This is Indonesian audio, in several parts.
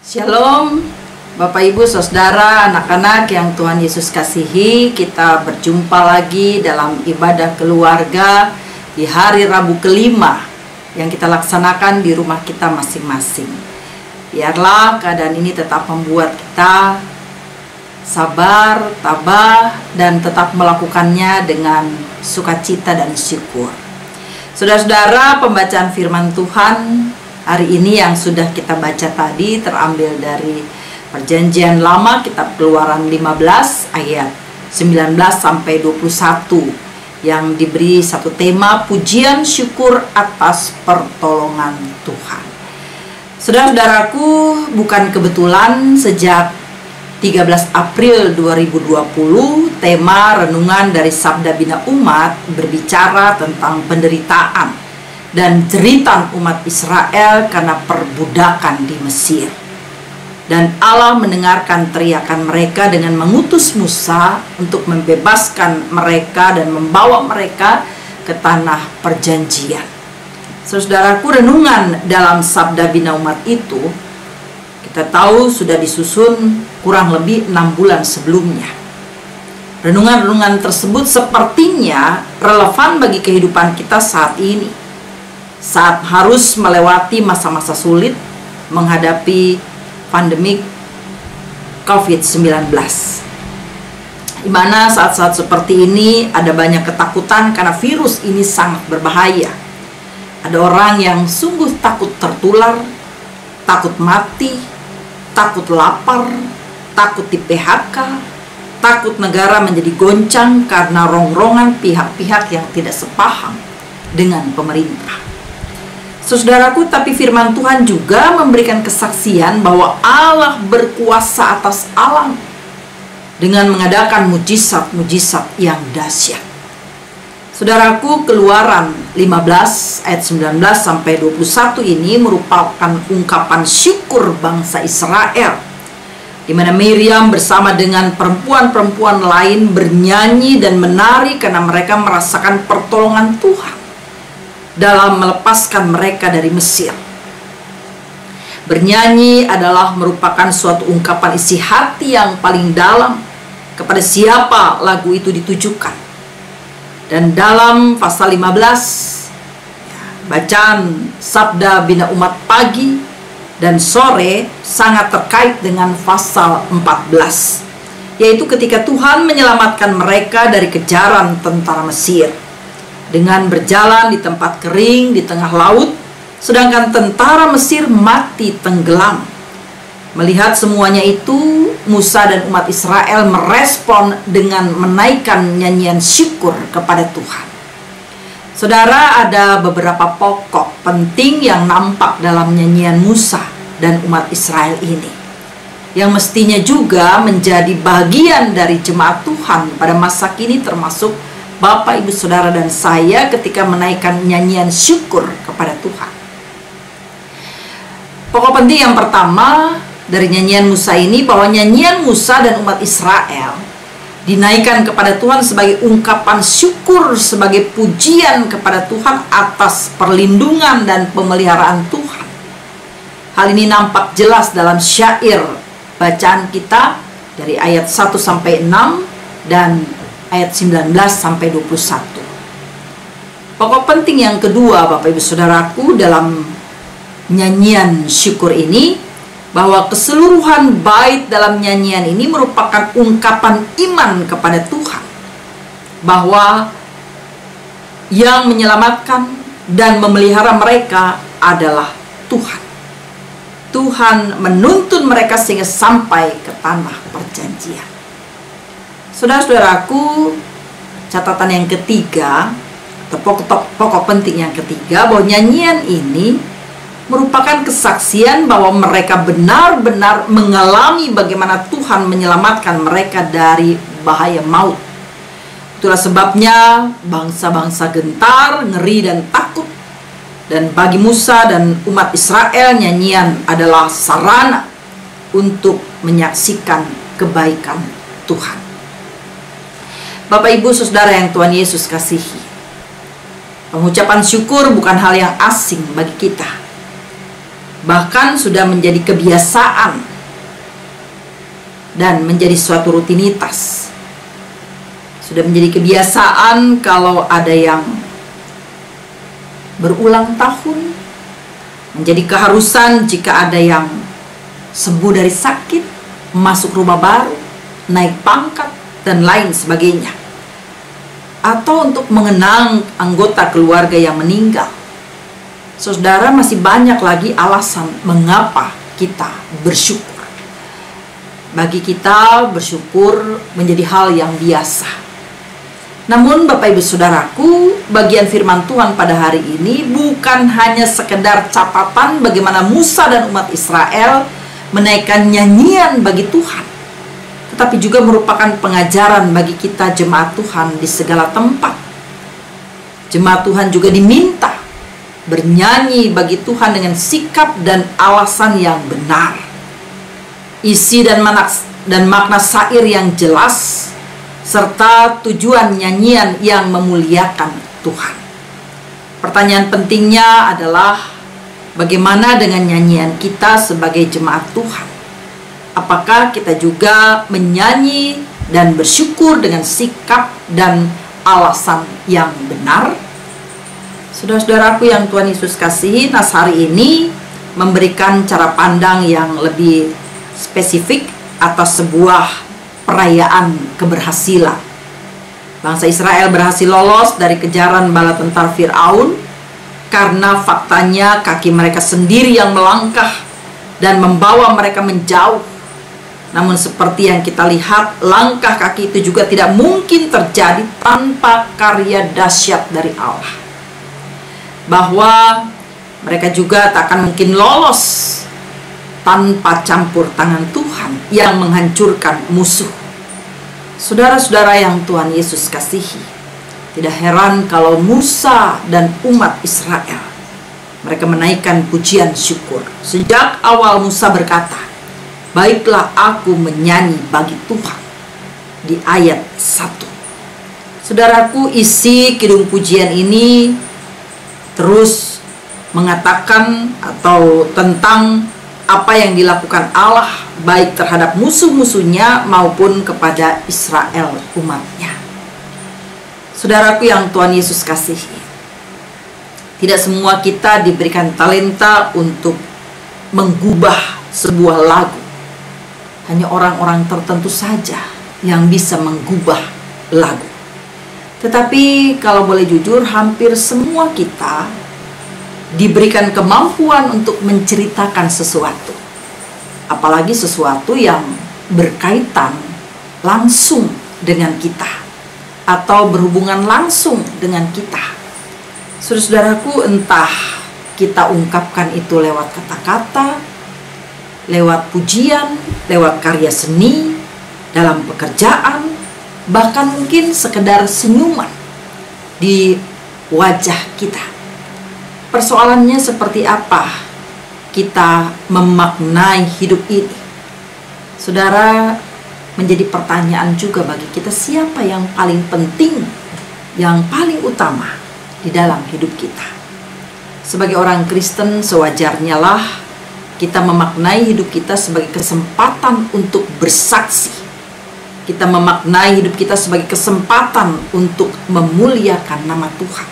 Shalom, Bapak Ibu, Saudara, anak-anak yang Tuhan Yesus kasihi. Kita berjumpa lagi dalam ibadah keluarga di hari Rabu kelima yang kita laksanakan di rumah kita masing-masing. Biarlah keadaan ini tetap membuat kita sabar, tabah, dan tetap melakukannya dengan sukacita dan syukur. Saudara-saudara, pembacaan firman Tuhan hari ini yang sudah kita baca tadi terambil dari Perjanjian Lama, kitab Keluaran 15 ayat 19 sampai 21 yang diberi satu tema pujian syukur atas pertolongan Tuhan. Saudara-saudaraku, bukan kebetulan sejak 13 April 2020 tema renungan dari Sabda Bina Umat berbicara tentang penderitaan dan jeritan umat Israel karena perbudakan di Mesir. Dan Allah mendengarkan teriakan mereka dengan mengutus Musa untuk membebaskan mereka dan membawa mereka ke tanah perjanjian. Saudaraku, renungan dalam Sabda Bina Umat itu kita tahu sudah disusun kurang lebih 6 bulan sebelumnya. Renungan-renungan tersebut sepertinya relevan bagi kehidupan kita saat ini, saat harus melewati masa-masa sulit menghadapi pandemik COVID-19. Di mana saat-saat seperti ini ada banyak ketakutan karena virus ini sangat berbahaya. Ada orang yang sungguh takut tertular, takut mati, takut lapar, takut di PHK, takut negara menjadi goncang karena rongrongan pihak-pihak yang tidak sepaham dengan pemerintah. Saudaraku, tapi firman Tuhan juga memberikan kesaksian bahwa Allah berkuasa atas alam dengan mengadakan mujizat-mujizat yang dahsyat. Saudaraku, Keluaran 15 ayat 19 sampai 21 ini merupakan ungkapan syukur bangsa Israel, di mana Miriam bersama dengan perempuan-perempuan lain bernyanyi dan menari karena mereka merasakan pertolongan Tuhan dalam melepaskan mereka dari Mesir. Bernyanyi adalah merupakan suatu ungkapan isi hati yang paling dalam kepada siapa lagu itu ditujukan. Dan dalam pasal 15, bacaan Sabda Bina Umat pagi dan sore sangat terkait dengan pasal 14, yaitu ketika Tuhan menyelamatkan mereka dari kejaran tentara Mesir dengan berjalan di tempat kering di tengah laut, sedangkan tentara Mesir mati tenggelam. Melihat semuanya itu, Musa dan umat Israel merespon dengan menaikkan nyanyian syukur kepada Tuhan. Saudara, ada beberapa pokok penting yang nampak dalam nyanyian Musa dan umat Israel ini, yang mestinya juga menjadi bagian dari jemaat Tuhan pada masa kini, termasuk Bapak, Ibu, Saudara, dan saya ketika menaikkan nyanyian syukur kepada Tuhan. Pokok penting yang pertama dari nyanyian Musa ini, bahwa nyanyian Musa dan umat Israel dinaikkan kepada Tuhan sebagai ungkapan syukur, sebagai pujian kepada Tuhan atas perlindungan dan pemeliharaan Tuhan. Hal ini nampak jelas dalam syair bacaan kita dari ayat 1 sampai 6 dan ayat 19 sampai 21. Pokok penting yang kedua, Bapak Ibu Saudaraku, dalam nyanyian syukur ini, bahwa keseluruhan bait dalam nyanyian ini merupakan ungkapan iman kepada Tuhan, bahwa yang menyelamatkan dan memelihara mereka adalah Tuhan. Tuhan menuntun mereka sehingga sampai ke tanah perjanjian. Saudara-saudaraku, catatan yang ketiga, atau pokok penting yang ketiga, bahwa nyanyian ini merupakan kesaksian bahwa mereka benar-benar mengalami bagaimana Tuhan menyelamatkan mereka dari bahaya maut. Itulah sebabnya bangsa-bangsa gentar, ngeri, dan takut. Dan bagi Musa dan umat Israel, nyanyian adalah sarana untuk menyaksikan kebaikan Tuhan. Bapak, Ibu, Saudara yang Tuhan Yesus kasihi, pengucapan syukur bukan hal yang asing bagi kita. bahkan sudah menjadi kebiasaan dan menjadi suatu rutinitas. Sudah menjadi kebiasaan kalau ada yang berulang tahun, menjadi keharusan jika ada yang sembuh dari sakit, masuk rumah baru, naik pangkat, dan lain sebagainya. Atau untuk mengenang anggota keluarga yang meninggal. Saudara, masih banyak lagi alasan mengapa kita bersyukur. Bagi kita, bersyukur menjadi hal yang biasa. Namun Bapak Ibu Saudaraku, bagian firman Tuhan pada hari ini bukan hanya sekedar catatan bagaimana Musa dan umat Israel menaikkan nyanyian bagi Tuhan, tetapi juga merupakan pengajaran bagi kita jemaat Tuhan di segala tempat. Jemaat Tuhan juga diminta bernyanyi bagi Tuhan dengan sikap dan alasan yang benar, isi dan makna syair yang jelas, serta tujuan nyanyian yang memuliakan Tuhan. Pertanyaan pentingnya adalah bagaimana dengan nyanyian kita sebagai jemaat Tuhan? Apakah kita juga menyanyi dan bersyukur dengan sikap dan alasan yang benar? Saudara-saudaraku yang Tuhan Yesus kasihi, nas hari ini memberikan cara pandang yang lebih spesifik atas sebuah perayaan keberhasilan. Bangsa Israel berhasil lolos dari kejaran bala tentara Firaun karena faktanya kaki mereka sendiri yang melangkah dan membawa mereka menjauh. Namun seperti yang kita lihat, langkah kaki itu juga tidak mungkin terjadi tanpa karya dahsyat dari Allah. Bahwa mereka juga tak akan mungkin lolos tanpa campur tangan Tuhan yang menghancurkan musuh. Saudara-saudara yang Tuhan Yesus kasihi, tidak heran kalau Musa dan umat Israel, mereka menaikkan pujian syukur. Sejak awal Musa berkata, "Baiklah aku menyanyi bagi Tuhan," di ayat 1. Saudaraku, isi kidung pujian ini terus mengatakan atau tentang apa yang dilakukan Allah baik terhadap musuh-musuhnya maupun kepada Israel umatnya. Saudaraku yang Tuhan Yesus kasihi, tidak semua kita diberikan talenta untuk menggubah sebuah lagu. Hanya orang-orang tertentu saja yang bisa menggubah lagu. Tetapi kalau boleh jujur, hampir semua kita diberikan kemampuan untuk menceritakan sesuatu, apalagi sesuatu yang berkaitan langsung dengan kita atau berhubungan langsung dengan kita. Saudara-saudaraku, entah kita ungkapkan itu lewat kata-kata, lewat pujian, lewat karya seni, dalam pekerjaan, bahkan mungkin sekedar senyuman di wajah kita. Persoalannya seperti apa kita memaknai hidup ini? Saudara, menjadi pertanyaan juga bagi kita, siapa yang paling penting, yang paling utama di dalam hidup kita? Sebagai orang Kristen, sewajarnya lah kita memaknai hidup kita sebagai kesempatan untuk bersaksi. Kita memaknai hidup kita sebagai kesempatan untuk memuliakan nama Tuhan.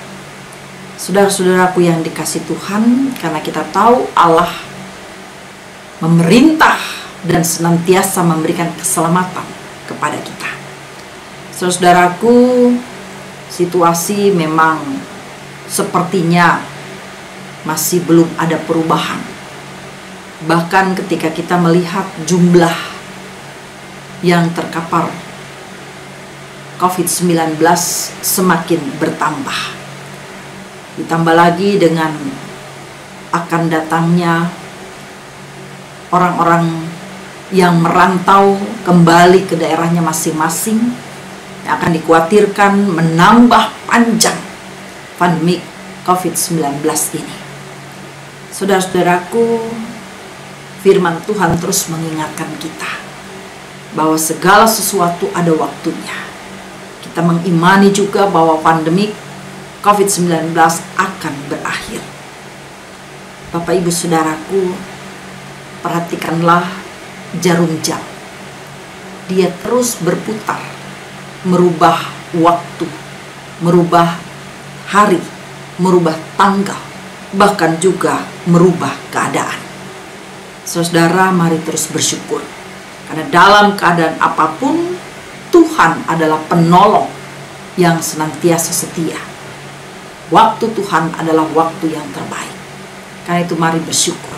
Saudara-saudaraku yang dikasih Tuhan, karena kita tahu Allah memerintah dan senantiasa memberikan keselamatan kepada kita. Saudara-saudaraku, situasi memang sepertinya masih belum ada perubahan. Bahkan ketika kita melihat jumlah yang terkapar COVID-19 semakin bertambah. Ditambah lagi dengan akan datangnya orang-orang yang merantau kembali ke daerahnya masing-masing, yang akan dikhawatirkan menambah panjang pandemi COVID-19 ini. Saudara-saudaraku, firman Tuhan terus mengingatkan kita bahwa segala sesuatu ada waktunya. Kita mengimani juga bahwa pandemi COVID-19 akan berakhir. Bapak Ibu Saudaraku, perhatikanlah jarum jam. Dia terus berputar, merubah waktu, merubah hari, merubah tanggal, bahkan juga merubah keadaan. Saudara, mari terus bersyukur, karena dalam keadaan apapun Tuhan adalah penolong yang senantiasa setia. Waktu Tuhan adalah waktu yang terbaik. Karena itu mari bersyukur.